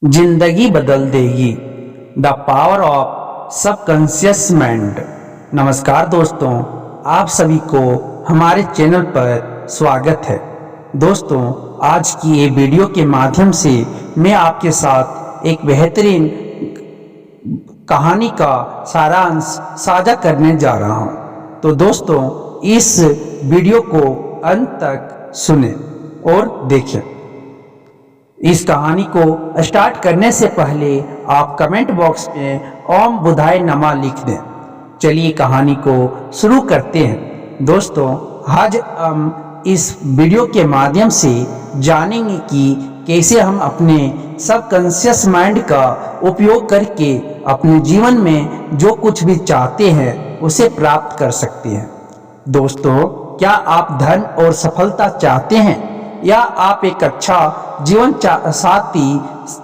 जिंदगी बदल देगी। The power of subconscious mind. नमस्कार दोस्तों, आप सभी को हमारे चैनल पर स्वागत है। दोस्तों, आज की ये वीडियो के माध्यम से मैं आपके साथ एक बेहतरीन कहानी का सारांश साझा करने जा रहा हूँ। तो दोस्तों, इस वीडियो को अंत तक सुने और देखें। इस कहानी को स्टार्ट करने से पहले आप कमेंट बॉक्स में ओम बुधाय नमः लिख दें। चलिए कहानी को शुरू करते हैं। दोस्तों, आज हम इस वीडियो के माध्यम से जानेंगे कि कैसे हम अपने सबकॉन्शियस माइंड का उपयोग करके अपने जीवन में जो कुछ भी चाहते हैं उसे प्राप्त कर सकते हैं। दोस्तों, क्या आप धन और सफलता चाहते हैं या आप एक अच्छा जीवन साथी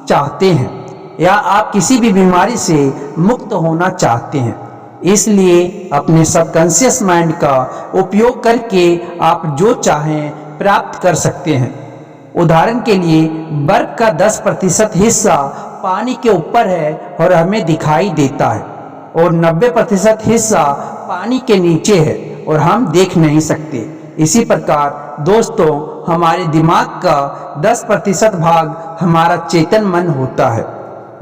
चाहते हैं या आप किसी भी बीमारी से मुक्त होना चाहते हैं? इसलिए अपने सबकॉन्शियस माइंड का उपयोग करके आप जो चाहें प्राप्त कर सकते हैं। उदाहरण के लिए, बर्फ का 10% हिस्सा पानी के ऊपर है और हमें दिखाई देता है, और 90% हिस्सा पानी के नीचे है और हम देख नहीं सकते। इसी प्रकार दोस्तों, हमारे दिमाग का 10% भाग हमारा चेतन मन होता है।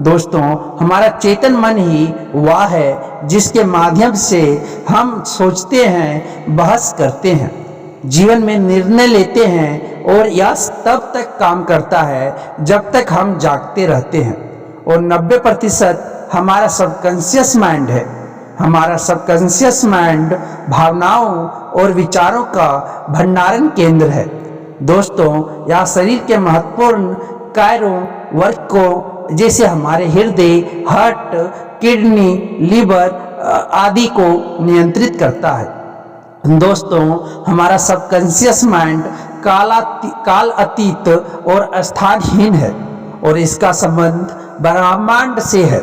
दोस्तों, हमारा चेतन मन ही वह है जिसके माध्यम से हम सोचते हैं, बहस करते हैं, जीवन में निर्णय लेते हैं, और यह तब तक काम करता है जब तक हम जागते रहते हैं। और 90% हमारा सबकॉन्शियस माइंड है। हमारा सबकॉन्शियस माइंड भावनाओं और विचारों का भंडारण केंद्र है। दोस्तों, यह शरीर के महत्वपूर्ण कार्यों वर्ग को, जैसे हमारे हृदय, हार्ट, किडनी, लीवर आदि को नियंत्रित करता है। दोस्तों, हमारा सबकॉन्शियस माइंड काल अतीत और स्थानहीन है और इसका संबंध ब्रह्मांड से है।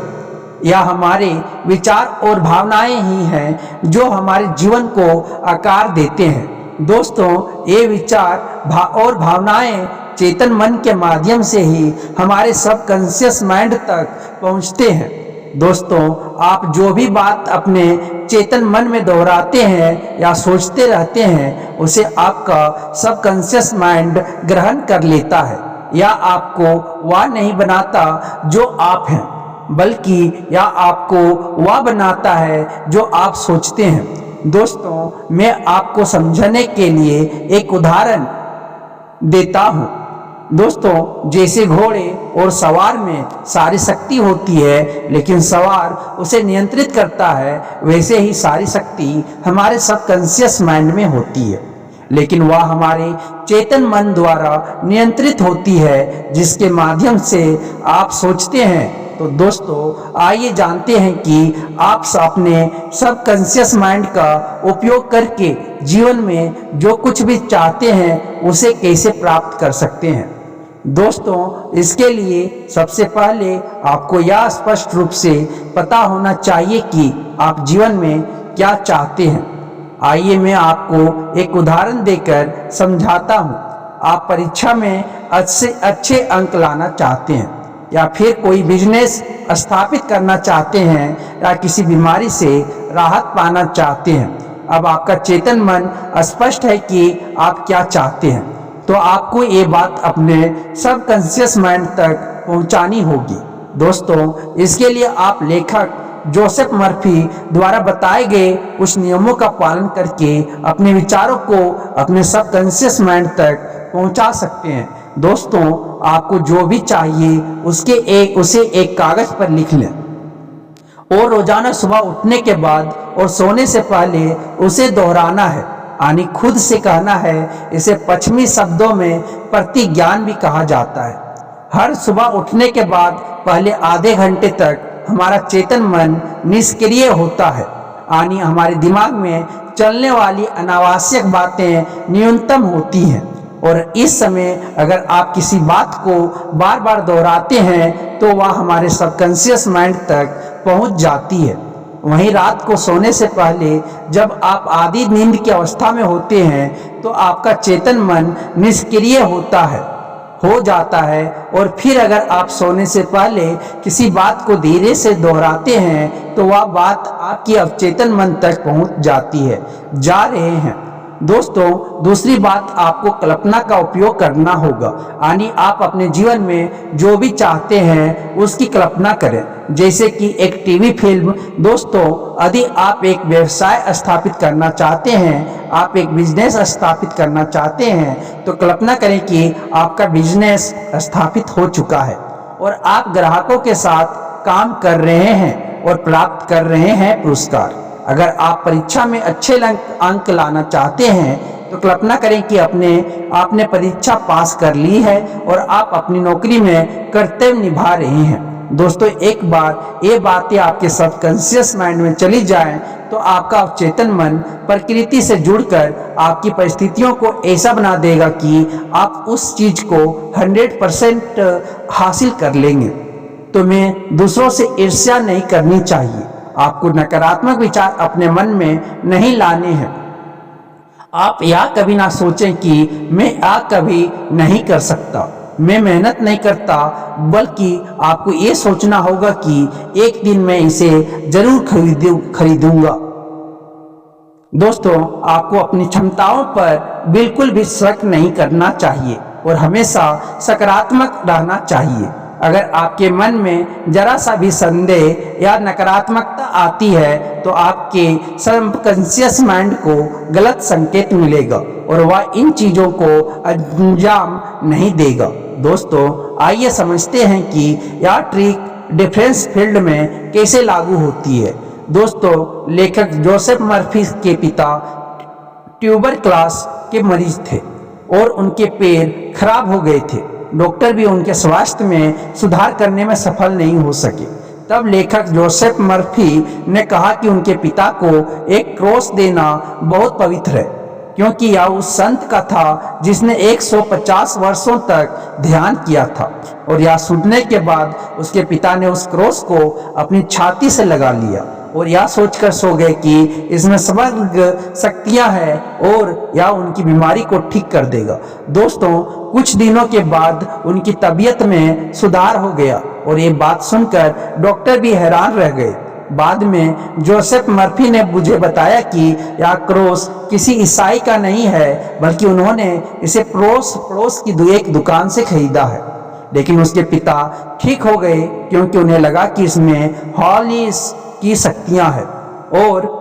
या हमारे विचार और भावनाएं ही हैं जो हमारे जीवन को आकार देते हैं। दोस्तों, ये विचार और भावनाएं चेतन मन के माध्यम से ही हमारे सबकॉन्शियस माइंड तक पहुंचते हैं। दोस्तों, आप जो भी बात अपने चेतन मन में दोहराते हैं या सोचते रहते हैं, उसे आपका सबकॉन्शियस माइंड ग्रहण कर लेता है। या आपको वह नहीं बनाता जो आप हैं, बल्कि यह आपको वह बनाता है जो आप सोचते हैं। दोस्तों, मैं आपको समझाने के लिए एक उदाहरण देता हूँ। दोस्तों, जैसे घोड़े और सवार में सारी शक्ति होती है, लेकिन सवार उसे नियंत्रित करता है, वैसे ही सारी शक्ति हमारे सबकॉन्शियस माइंड में होती है, लेकिन वह हमारे चेतन मन द्वारा नियंत्रित होती है, जिसके माध्यम से आप सोचते हैं। तो दोस्तों, आइए जानते हैं कि आप अपने सबकॉन्शियस माइंड का उपयोग करके जीवन में जो कुछ भी चाहते हैं उसे कैसे प्राप्त कर सकते हैं। दोस्तों, इसके लिए सबसे पहले आपको यह स्पष्ट रूप से पता होना चाहिए कि आप जीवन में क्या चाहते हैं। आइए मैं आपको एक उदाहरण देकर समझाता हूँ। आप परीक्षा में अच्छे अंक लाना चाहते हैं, या फिर कोई बिजनेस स्थापित करना चाहते हैं, या किसी बीमारी से राहत पाना चाहते हैं। अब आपका चेतन मन स्पष्ट है कि आप क्या चाहते हैं, तो आपको ये बात अपने सबकॉन्शियस माइंड तक पहुंचानी होगी। दोस्तों, इसके लिए आप लेखक जोसेफ मर्फी द्वारा बताए गए कुछ नियमों का पालन करके अपने विचारों को अपने सबकॉन्शियस माइंड तक पहुंचा सकते हैं। दोस्तों, आपको जो भी चाहिए उसे एक कागज पर लिख लें और रोजाना सुबह उठने के बाद और सोने से पहले उसे दोहराना है, यानी खुद से कहना है। इसे पश्चिमी शब्दों में प्रतिज्ञान भी कहा जाता है। हर सुबह उठने के बाद पहले आधे घंटे तक हमारा चेतन मन निष्क्रिय होता है, यानी हमारे दिमाग में चलने वाली अनावश्यक बातें न्यूनतम होती हैं। और इस समय अगर आप किसी बात को बार बार दोहराते हैं तो वह हमारे सबकॉन्शियस माइंड तक पहुंच जाती है। वहीं रात को सोने से पहले जब आप आधी नींद की अवस्था में होते हैं तो आपका चेतन मन निष्क्रिय होता है, हो जाता है। और फिर अगर आप सोने से पहले किसी बात को धीरे से दोहराते हैं तो वह बात आपकी अवचेतन मन तक पहुंच जाती है, जा रहे हैं। दोस्तों, दूसरी बात, आपको कल्पना का उपयोग करना होगा, यानी आप अपने जीवन में जो भी चाहते हैं उसकी कल्पना करें, जैसे कि एक टीवी फिल्म। दोस्तों, यदि आप एक व्यवसाय स्थापित करना चाहते हैं, आप एक बिजनेस स्थापित करना चाहते हैं, तो कल्पना करें कि आपका बिजनेस स्थापित हो चुका है और आप ग्राहकों के साथ काम कर रहे हैं और प्राप्त कर रहे हैं पुरस्कार। अगर आप परीक्षा में अच्छे अंक लाना चाहते हैं तो कल्पना करें कि आपने परीक्षा पास कर ली है और आप अपनी नौकरी में कर्तव्य निभा रहे हैं। दोस्तों, एक बार ये बातें आपके सबकॉन्शियस माइंड में चली जाएं तो आपका अवचेतन मन प्रकृति से जुड़कर आपकी परिस्थितियों को ऐसा बना देगा कि आप उस चीज को 100% हासिल कर लेंगे। तुम्हें दूसरों से ईर्ष्या नहीं करनी चाहिए। आपको नकारात्मक विचार अपने मन में नहीं लाने हैं। आप यह कभी ना सोचें कि मैं यह कभी नहीं कर सकता, मैं मेहनत नहीं करता, बल्कि आपको ये सोचना होगा कि एक दिन मैं इसे जरूर खरीदूंगा। दोस्तों, आपको अपनी क्षमताओं पर बिल्कुल भी शक नहीं करना चाहिए और हमेशा सकारात्मक रहना चाहिए। अगर आपके मन में जरा सा भी संदेह या नकारात्मकता आती है तो आपके सबकॉन्शियस माइंड को गलत संकेत मिलेगा और वह इन चीज़ों को अंजाम नहीं देगा। दोस्तों, आइए समझते हैं कि यह ट्रिक डिफेंस फील्ड में कैसे लागू होती है। दोस्तों, लेखक जोसेफ मर्फी के पिता ट्यूबरक्लोसिस के मरीज थे और उनके पैर खराब हो गए थे। डॉक्टर भी उनके स्वास्थ्य में सुधार करने में सफल नहीं हो सके। तब लेखक जोसेफ मर्फी ने कहा कि उनके पिता को एक क्रॉस देना बहुत पवित्र है, क्योंकि यह उस संत का था जिसने 150 वर्षों तक ध्यान किया था। और यह सुनने के बाद उसके पिता ने उस क्रॉस को अपनी छाती से लगा लिया और यह सोचकर सो गए कि इसमें समग्र शक्तियां हैं और यह उनकी बीमारी को ठीक कर देगा। दोस्तों, कुछ दिनों के बाद उनकी तबीयत में सुधार हो गया और ये बात सुनकर डॉक्टर भी हैरान रह गए। बाद में जोसेफ मर्फी ने मुझे बताया कि यह क्रॉस किसी ईसाई का नहीं है, बल्कि उन्होंने इसे पड़ोस की एक दुकान से खरीदा है। लेकिन उसके पिता ठीक हो गए क्योंकि उन्हें लगा कि इसमें हॉली की शक्तियां हैं और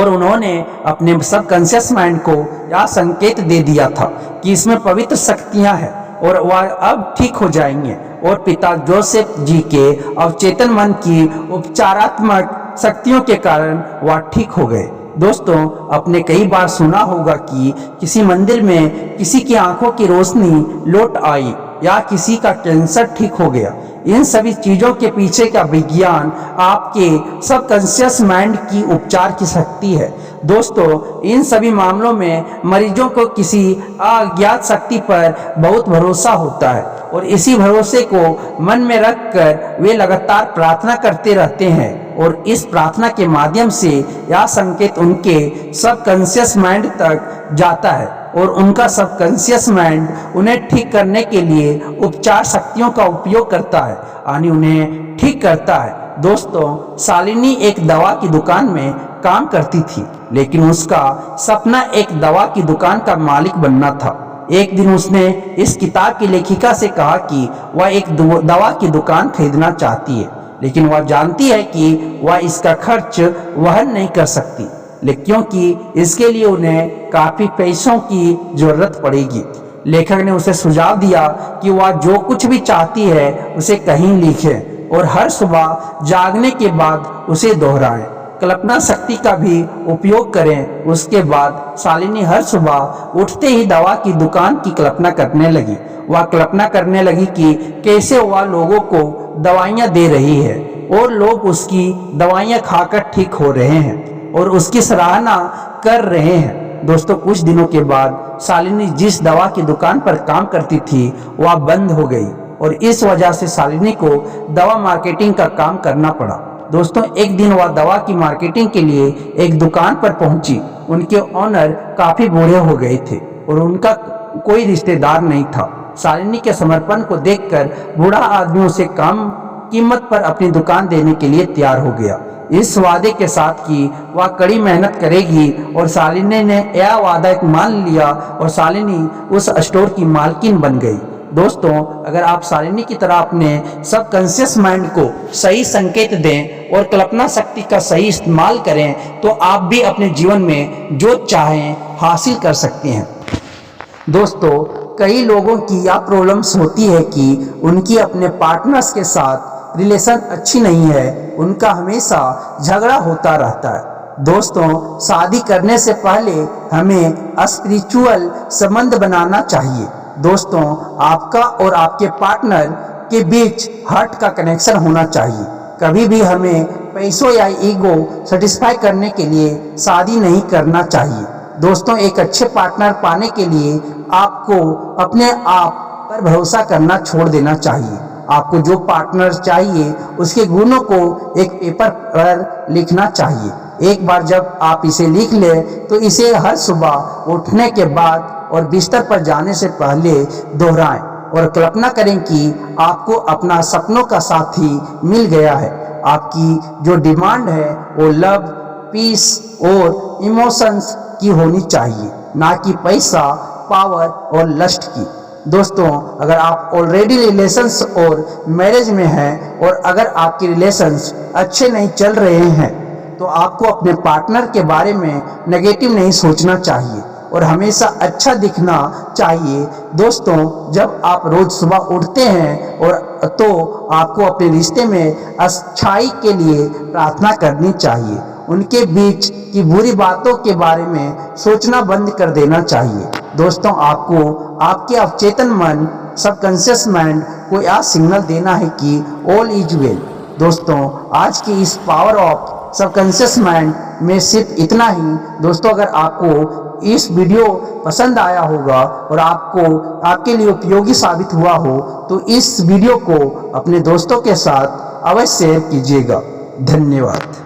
उन्होंने अपने सबकॉन्शियस माइंड को यह संकेत दे दिया था कि इसमें पवित्र शक्तियां हैं और वह अब ठीक हो जाएंगे। और पिता जोसेफ जी के अवचेतन मन की उपचारात्मक शक्तियों के कारण वह ठीक हो गए। दोस्तों, आपने कई बार सुना होगा कि किसी मंदिर में किसी की आंखों की रोशनी लौट आई या किसी का कैंसर ठीक हो गया। इन सभी चीजों के पीछे का विज्ञान आपके सबकॉन्शियस माइंड की उपचार की शक्ति है। दोस्तों, इन सभी मामलों में मरीजों को किसी अज्ञात शक्ति पर बहुत भरोसा होता है और इसी भरोसे को मन में रखकर वे लगातार प्रार्थना करते रहते हैं और इस प्रार्थना के माध्यम से यह संकेत उनके सबकॉन्शियस माइंड तक जाता है और उनका सबकॉन्शियस माइंड उन्हें ठीक करने के लिए उपचार शक्तियों का उपयोग करता है, यानी उन्हें ठीक करता है। दोस्तों, शालिनी एक दवा की दुकान में काम करती थी, लेकिन उसका सपना एक दवा की दुकान का मालिक बनना था। एक दिन उसने इस किताब की लेखिका से कहा कि वह एक दवा की दुकान खरीदना चाहती है, लेकिन वह जानती है कि वह इसका खर्च वहन नहीं कर सकती, क्योंकि इसके लिए उन्हें काफी पैसों की जरूरत पड़ेगी। लेखक ने उसे सुझाव दिया कि वह जो कुछ भी चाहती है उसे कहीं लिखे और हर सुबह जागने के बाद उसे दोहराएं। कल्पना शक्ति का भी उपयोग करें। उसके बाद शालिनी हर सुबह उठते ही दवा की दुकान की कल्पना करने लगी। वह कल्पना करने लगी कि कैसे वह लोगों को दवाइयाँ दे रही है और लोग उसकी दवाइयाँ खाकर ठीक हो रहे हैं और उसकी सराहना कर रहे हैं। दोस्तों, कुछ दिनों के बाद शालिनी जिस दवा की दुकान पर काम करती थी वह बंद हो गई और इस वजह से शालिनी को दवा मार्केटिंग का काम करना पड़ा। दोस्तों, एक दिन वह दवा की मार्केटिंग के लिए एक दुकान पर पहुंची। उनके ऑनर काफी बूढ़े हो गए थे और उनका कोई रिश्तेदार नहीं था। शालिनी के समर्पण को देखकर बूढ़ा आदमी उसे कम कीमत पर अपनी दुकान देने के लिए तैयार हो गया, इस वादे के साथ कि वह कड़ी मेहनत करेगी। और शालिनी ने यह वादा मान लिया और शालिनी उस स्टोर की मालकिन बन गई। दोस्तों, अगर आप शालिनी की तरह अपने सबकॉन्शियस माइंड को सही संकेत दें और कल्पना शक्ति का सही इस्तेमाल करें तो आप भी अपने जीवन में जो चाहें हासिल कर सकते हैं। दोस्तों, कई लोगों की यह प्रॉब्लम्स होती है कि उनकी अपने पार्टनर्स के साथ रिलेशन अच्छी नहीं है, उनका हमेशा झगड़ा होता रहता है। दोस्तों, शादी करने से पहले हमें स्पिरिचुअल संबंध बनाना चाहिए। दोस्तों, आपका और आपके पार्टनर के बीच हार्ट का कनेक्शन होना चाहिए। कभी भी हमें पैसों या ईगो सेटिस्फाई करने के लिए शादी नहीं करना चाहिए। दोस्तों, एक अच्छे पार्टनर पाने के लिए आपको अपने आप पर भरोसा करना छोड़ देना चाहिए। आपको जो पार्टनर चाहिए उसके गुणों को एक पेपर पर लिखना चाहिए। एक बार जब आप इसे लिख लें तो इसे हर सुबह उठने के बाद और बिस्तर पर जाने से पहले दोहराएं और कल्पना करें कि आपको अपना सपनों का साथी मिल गया है। आपकी जो डिमांड है वो लव, पीस और इमोशंस की होनी चाहिए, ना कि पैसा, पावर और लस्ट की। दोस्तों, अगर आप ऑलरेडी रिलेशंस और मैरिज में हैं और अगर आपके रिलेशंस अच्छे नहीं चल रहे हैं तो आपको अपने पार्टनर के बारे में नेगेटिव नहीं सोचना चाहिए और हमेशा अच्छा दिखना चाहिए। दोस्तों, जब आप रोज सुबह उठते हैं और तो आपको अपने रिश्ते में अच्छाई के लिए प्रार्थना करनी चाहिए। उनके बीच की बुरी बातों के बारे में सोचना बंद कर देना चाहिए। दोस्तों, आपको आपके अवचेतन मन, सबकॉन्शियस माइंड को यह सिग्नल देना है कि ऑल इज वेल। दोस्तों, आज की इस पावर ऑफ सबकॉन्शियस माइंड में सिर्फ इतना ही। दोस्तों, अगर आपको इस वीडियो पसंद आया होगा और आपके लिए उपयोगी साबित हुआ हो तो इस वीडियो को अपने दोस्तों के साथ अवश्य शेयर कीजिएगा। धन्यवाद।